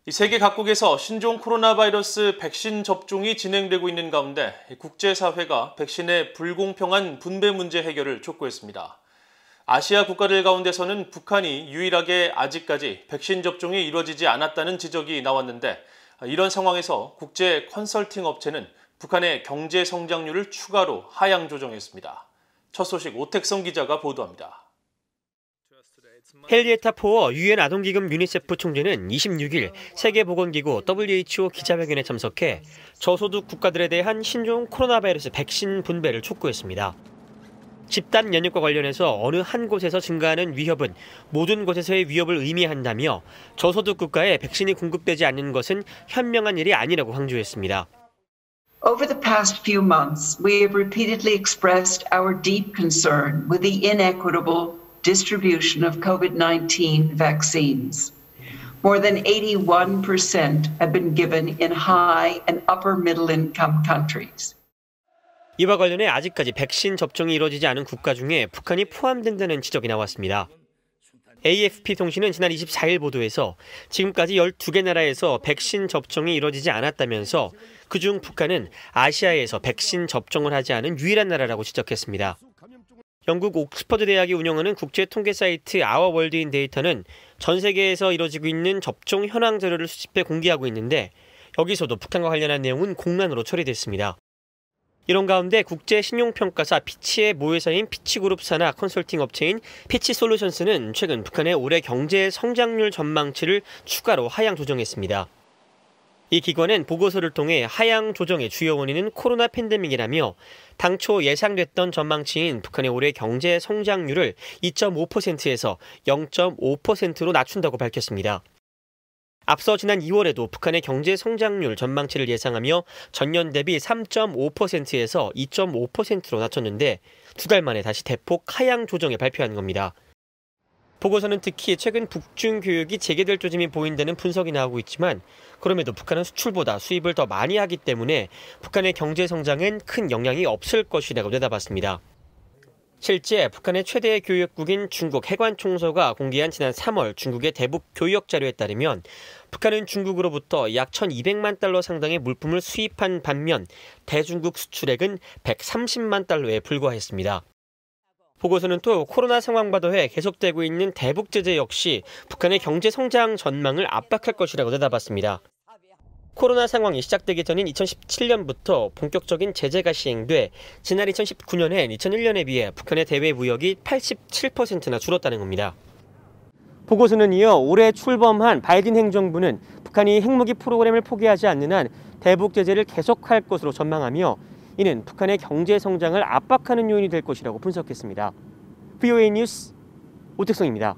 세계 각국에서 신종 코로나 바이러스 백신 접종이 진행되고 있는 가운데 국제사회가 백신의 불공평한 분배 문제 해결을 촉구했습니다. 아시아 국가들 가운데서는 북한이 유일하게 아직까지 백신 접종이 이루어지지 않았다는 지적이 나왔는데, 이런 상황에서 국제 컨설팅 업체는 북한의 경제 성장률을 추가로 하향 조정했습니다. 첫 소식 오택성 기자가 보도합니다. 헨리에타 포어 유엔 아동기금 유니세프 총재는 26일 세계보건기구 WHO 기자회견에 참석해 저소득 국가들에 대한 신종 코로나 바이러스 백신 분배를 촉구했습니다. 집단 면역과 관련해서 어느 한 곳에서 증가하는 위협은 모든 곳에서의 위협을 의미한다며 저소득 국가에 백신이 공급되지 않는 것은 현명한 일이 아니라고 강조했습니다. Over the past few months, we have repeatedly expressed our deep concern with the inequitable distribution of COVID-19 vaccines. More than 81% have been given in high and upper middle income countries. 이와 관련해 아직까지 백신 접종이 이루어지지 않은 국가 중에 북한이 포함된다는 지적이 나왔습니다. AFP 통신은 지난 24일 보도에서 지금까지 12개 나라에서 백신 접종이 이루어지지 않았다면서 그중 북한은 아시아에서 백신 접종을 하지 않은 유일한 나라라고 지적했습니다. 영국 옥스퍼드 대학이 운영하는 국제 통계 사이트 아워월드인 데이터는 전 세계에서 이뤄지고 있는 접종 현황 자료를 수집해 공개하고 있는데, 여기서도 북한과 관련한 내용은 공란으로 처리됐습니다. 이런 가운데 국제 신용평가사 피치의 모회사인 피치그룹 산하 컨설팅 업체인 피치솔루션스는 최근 북한의 올해 경제 성장률 전망치를 추가로 하향 조정했습니다. 이 기관은 보고서를 통해 하향 조정의 주요 원인은 코로나 팬데믹이라며 당초 예상됐던 전망치인 북한의 올해 경제 성장률을 2.5%에서 0.5%로 낮춘다고 밝혔습니다. 앞서 지난 2월에도 북한의 경제 성장률 전망치를 예상하며 전년 대비 3.5%에서 2.5%로 낮췄는데, 두 달 만에 다시 대폭 하향 조정에 발표한 겁니다. 보고서는 특히 최근 북중 교역이 재개될 조짐이 보인다는 분석이 나오고 있지만, 그럼에도 북한은 수출보다 수입을 더 많이 하기 때문에 북한의 경제 성장엔 큰 영향이 없을 것이라고 내다봤습니다. 실제 북한의 최대 교역국인 중국 해관총서가 공개한 지난 3월 중국의 대북 교역 자료에 따르면 북한은 중국으로부터 약 1,200만 달러 상당의 물품을 수입한 반면 대중국 수출액은 130만 달러에 불과했습니다. 보고서는 또 코로나 상황과 더해 계속되고 있는 대북 제재 역시 북한의 경제 성장 전망을 압박할 것이라고 내다봤습니다. 코로나 상황이 시작되기 전인 2017년부터 본격적인 제재가 시행돼 지난 2019년엔 2001년에 비해 북한의 대외 무역이 87%나 줄었다는 겁니다. 보고서는 이어 올해 출범한 바이든 행정부는 북한이 핵무기 프로그램을 포기하지 않는 한 대북 제재를 계속할 것으로 전망하며, 이는 북한의 경제 성장을 압박하는 요인이 될 것이라고 분석했습니다. VOA 뉴스 오택성입니다.